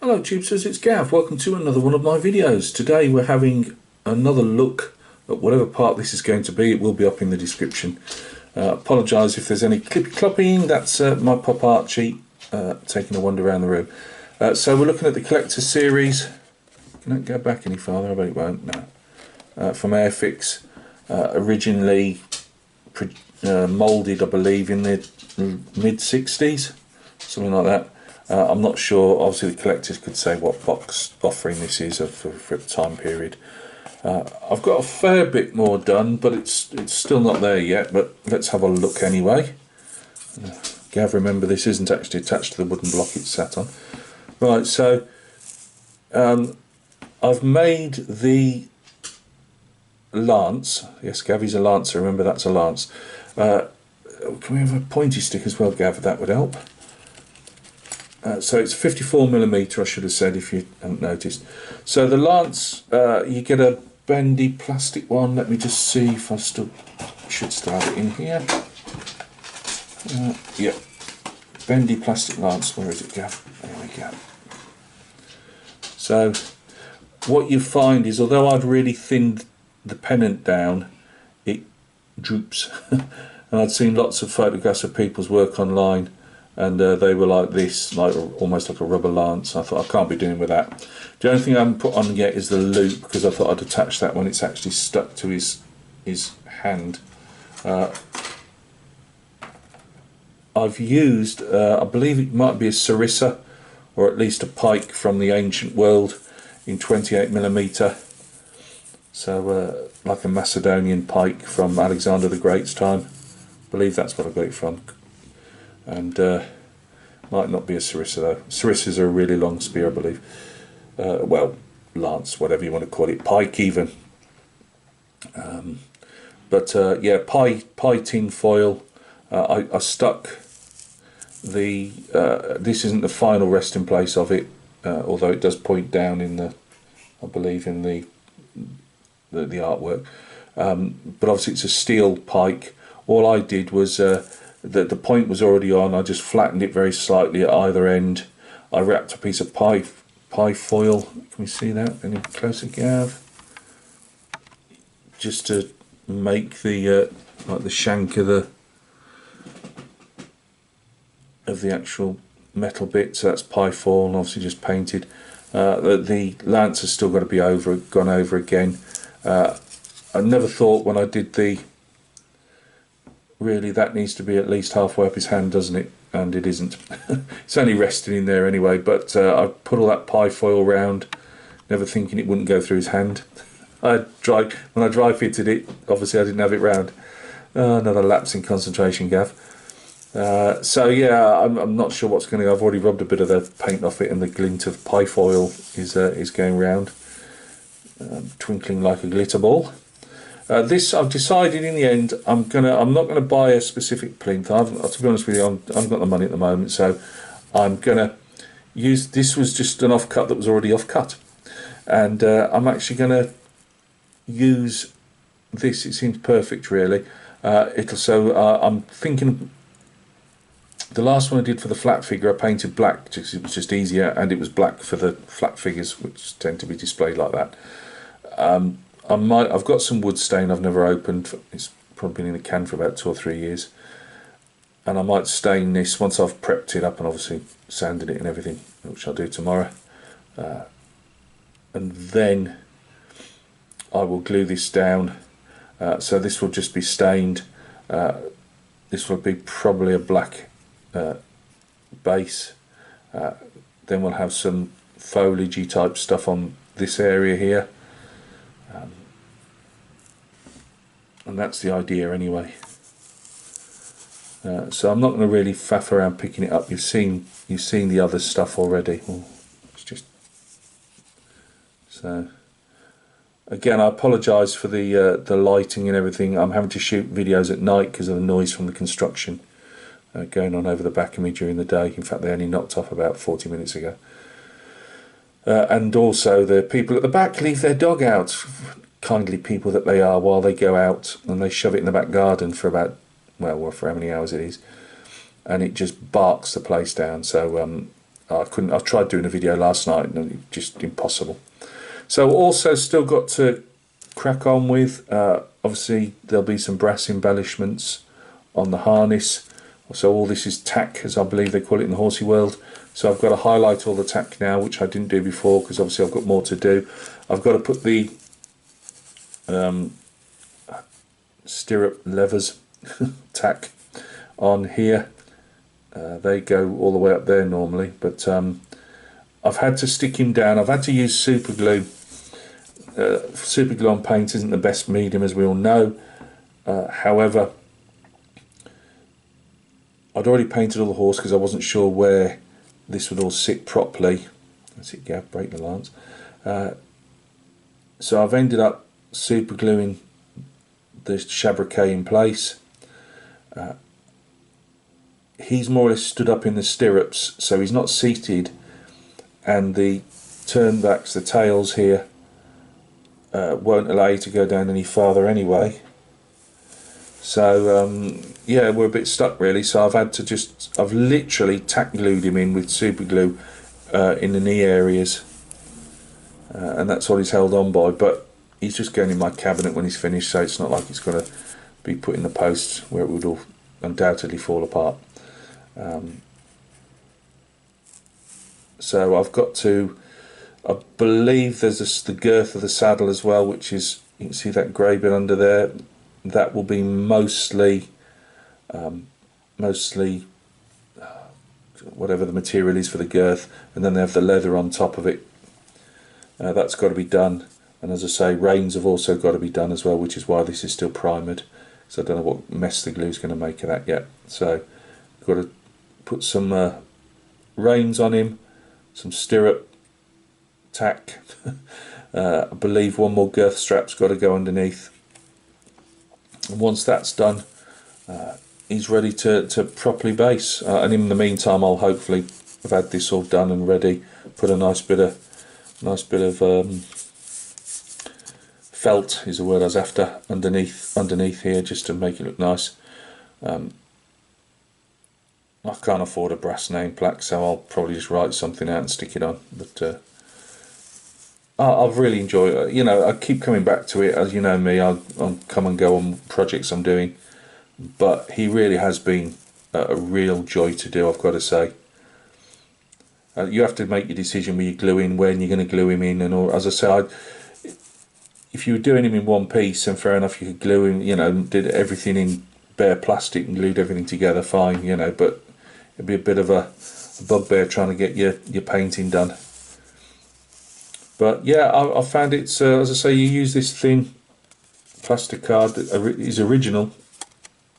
Hello Tubesters, it's Gav. Welcome to another one of my videos. Today we're having another look at whatever part this is going to be. It will be up in the description. Apologise if there's any clippy clopping. That's my pop Archie taking a wander around the room. So we're looking at the Collector Series. Can it go back any farther? I bet it won't. No. From Airfix, originally moulded, I believe, in the mid-60s, something like that. I'm not sure. Obviously the collectors could say what box offering this is for the time period. I've got a fair bit more done, but it's still not there yet, but let's have a look anyway. Gav, remember this isn't actually attached to the wooden block it's sat on. Right, so I've made the lance. Yes, Gav is a lancer, remember that's a lance. Can we have a pointy stick as well, Gav? That would help. So it's 54mm, I should have said if you haven't noticed. So the lance, you get a bendy plastic one. Let me just see if I should still have it in here. Yeah, bendy plastic lance. Where is it, Gav? There we go. So what you find is, although I've really thinned the pennant down, it droops. And I'd seen lots of photographs of people's work online, and they were like this, like almost like a rubber lance. I thought I can't be doing with that. The only thing I haven't put on yet is the loop, because I thought I'd attach that when it's actually stuck to his hand. I've used, I believe it might be a sarissa, or at least a pike from the ancient world in 28mm. So like a Macedonian pike from Alexander the Great's time. I believe that's what I got it from. And might not be a sarissa though. Sarissas are a really long spear, I believe. Well, lance, whatever you want to call it, pike even. Yeah, pie tin foil. I stuck the. This isn't the final resting place of it, although it does point down in the, I believe in the artwork. But obviously it's a steel pike. All I did was. The point was already on. I just flattened it very slightly at either end. I wrapped a piece of pie foil. Can we see that any closer, Gav? Just to make the like the shank of the actual metal bit. So that's pie foil, and obviously just painted. The lance has still got to be gone over again. I never thought when I did the. Really, that needs to be at least halfway up his hand, doesn't it? And it isn't. It's only resting in there anyway, but I put all that pie foil round, never thinking it wouldn't go through his hand. When I dry fitted it, obviously I didn't have it round. Another lapse in concentration, Gav. So yeah, I'm not sure what's going to go. I've already rubbed a bit of the paint off it, and the glint of pie foil is going round, twinkling like a glitter ball. This I've decided in the end I'm not gonna buy a specific plinth. To be honest with you, I haven't got the money at the moment, so I'm gonna use. This was just an offcut that was already offcut, and I'm actually gonna use this. It seems perfect, really. I'm thinking. The last one I did for the flat figure, I painted black because it was just easier, and it was black for the flat figures, which tend to be displayed like that. I've got some wood stain I've never opened. It's probably been in a can for about 2 or 3 years, and I might stain this once I've prepped it up and obviously sanded it and everything, which I'll do tomorrow. And then I will glue this down. So this will just be stained. This will be probably a black base. Then we'll have some foliagey type stuff on this area here. And that's the idea anyway. So I'm not going to really faff around picking it up. You've seen the other stuff already. It's just so. Again, I apologise for the lighting and everything. I'm having to shoot videos at night because of the noise from the construction going on over the back of me during the day. In fact, they only knocked off about 40 minutes ago. And also the people at the back leave their dog out. Kindly people that they are, while they go out and they shove it in the back garden for about, well, for how many hours it is, and it just barks the place down. So I couldn't. I tried doing a video last night and it just impossible. So also still got to crack on with. Obviously there'll be some brass embellishments on the harness. So all this is tack, as I believe they call it in the horsey world. So I've got to highlight all the tack now, which I didn't do before because obviously I've got more to do. I've got to put the stirrup levers tack on here. They go all the way up there normally, but I've had to stick him down. I've had to use super glue. Super glue on paint isn't the best medium, as we all know. However, I'd already painted all the horse because I wasn't sure where this would all sit properly. That's it, Gav, break the lance. So I've ended up super gluing the shabriquet in place. He's more or less stood up in the stirrups, so he's not seated, and the turnbacks, the tails here, won't allow you to go down any farther anyway. So yeah, we're a bit stuck really. So I've literally tack glued him in with super glue in the knee areas, and that's all he's held on by. But he's just going in my cabinet when he's finished, so it's not like it's going to be put in the post where it would all undoubtedly fall apart. So I've got to, I believe there's the girth of the saddle as well, which is, you can see that grey bit under there. That will be mostly whatever the material is for the girth, and then they have the leather on top of it. That's got to be done, and as I say, reins have also got to be done as well, which is why this is still primered. So I don't know what mess the glue is going to make of that yet. So got to put some reins on him, some stirrup tack. I believe one more girth strap's got to go underneath. And once that's done, he's ready to properly base. And in the meantime, I'll hopefully have had this all done and ready. Put a nice bit of felt is the word I was after underneath here, just to make it look nice. I can't afford a brass name plaque, so I'll probably just write something out and stick it on. But I've really enjoyed it. You know, I keep coming back to it. As you know me, I'll come and go on projects I'm doing. But he really has been a real joy to do, I've got to say. You have to make your decision with your glue in, when you're going to glue him in, and all. As I say, if you were doing him in one piece, then fair enough, you could glue him, you know, did everything in bare plastic and glued everything together, fine, you know, but it'd be a bit of a bugbear trying to get your painting done. But yeah, I found it's, as I say, you use this thin plastic card that is original.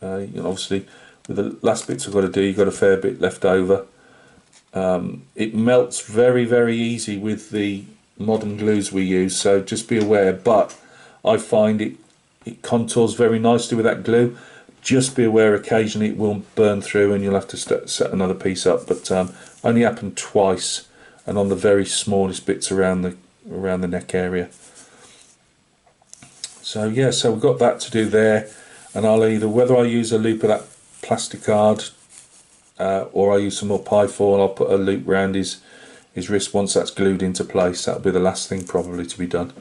You know, obviously, with the last bits I've got to do, you've got a fair bit left over. It melts very, very easy with the modern glues we use, so just be aware. But I find it contours very nicely with that glue. Just be aware occasionally it will burn through and you'll have to set another piece up, but only happened twice, and on the very smallest bits around the neck area. So yeah, so we've got that to do there, and I'll either, whether I use a loop of that plastic card or I use some more pie foil, I'll put a loop round his wrist once that's glued into place. That'll be the last thing probably to be done,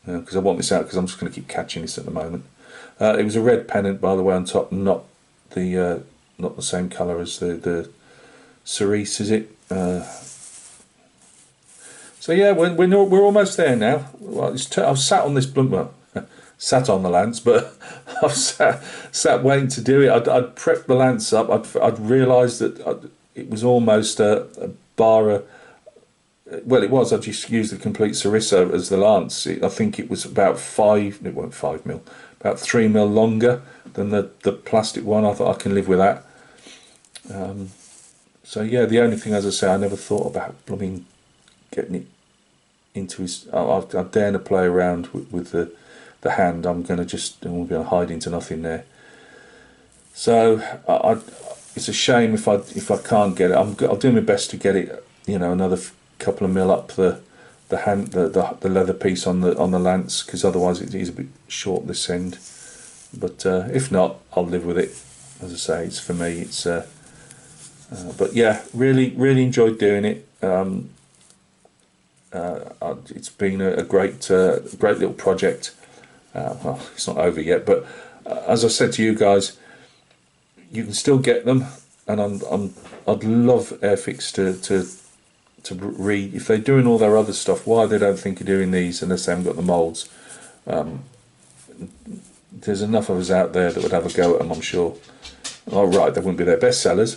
because I want this out because I'm just going to keep catching this at the moment. It was a red pennant, by the way, on top, not the same colour as the cerise, is it? So yeah, we're almost there now. Well, I've sat on this sat on the lance, but I've sat waiting to do it. I'd prepped the lance up. I'd realised that it was almost a bar. Well, it was. I just used the complete Sarissa as the lance. I think it was about 5. It wasn't 5 mil. About 3 mil longer than the plastic one. I thought I can live with that. So yeah, the only thing, as I say, I never thought about blooming getting it into his. I dare to play around with the hand. I'm going to hide into nothing there. So it's a shame if I can't get it. I'll do my best to get it. You know, another couple of mil up the leather piece on the lance, because otherwise it is a bit short this end. But if not, I'll live with it. As I say, it's for me. It's But yeah, really enjoyed doing it. It's been a great little project. Well, it's not over yet, but as I said to you guys, you can still get them, and I'd love Airfix to read if they're doing all their other stuff, why they don't think of doing these unless they haven't got the moulds. There's enough of us out there that would have a go at them, I'm sure. Oh, right, they wouldn't be their best sellers,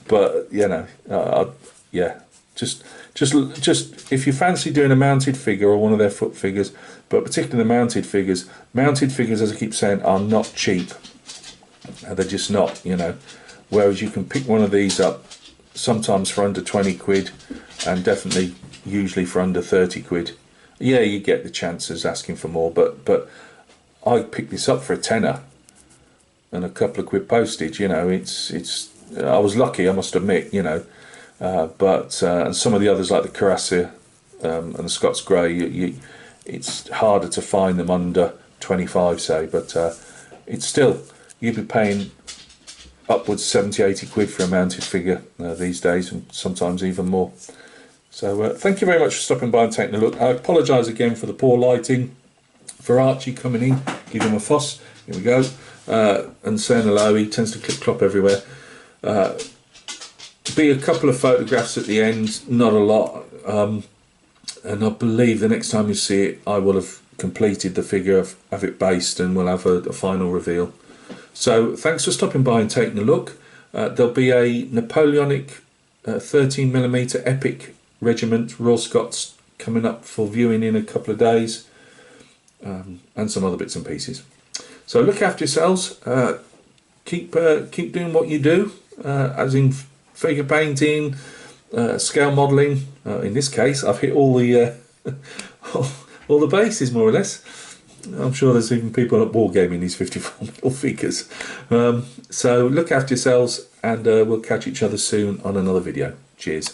but you know, yeah, just if you fancy doing a mounted figure or one of their foot figures, but particularly the mounted figures, as I keep saying, are not cheap. They're just not, you know. Whereas you can pick one of these up sometimes for under 20 quid, and definitely usually for under 30 quid. Yeah, you get the chances asking for more, but I picked this up for a tenner and a couple of quid postage. You know, it's I was lucky, I must admit, you know. And some of the others like the Cuirassier and the Scots Grey, it's harder to find them under 25, say, but it's still, you'd be paying upwards 70-80 quid for a mounted figure these days, and sometimes even more. So thank you very much for stopping by and taking a look. I apologise again for the poor lighting, for Archie coming in, give him a fuss, here we go, and saying hello. He tends to clip-clop everywhere. Be a couple of photographs at the end, not a lot, and I believe the next time you see it I will have completed the figure, have it based, and we'll have a final reveal. So thanks for stopping by and taking a look. There'll be a Napoleonic 13mm Epic Regiment Royal Scots coming up for viewing in a couple of days, and some other bits and pieces. So look after yourselves, keep doing what you do, as in figure painting, scale modelling. In this case I've hit all the all the bases more or less. I'm sure there's even people at wargaming these 54mm figures. So look after yourselves, and we'll catch each other soon on another video. Cheers.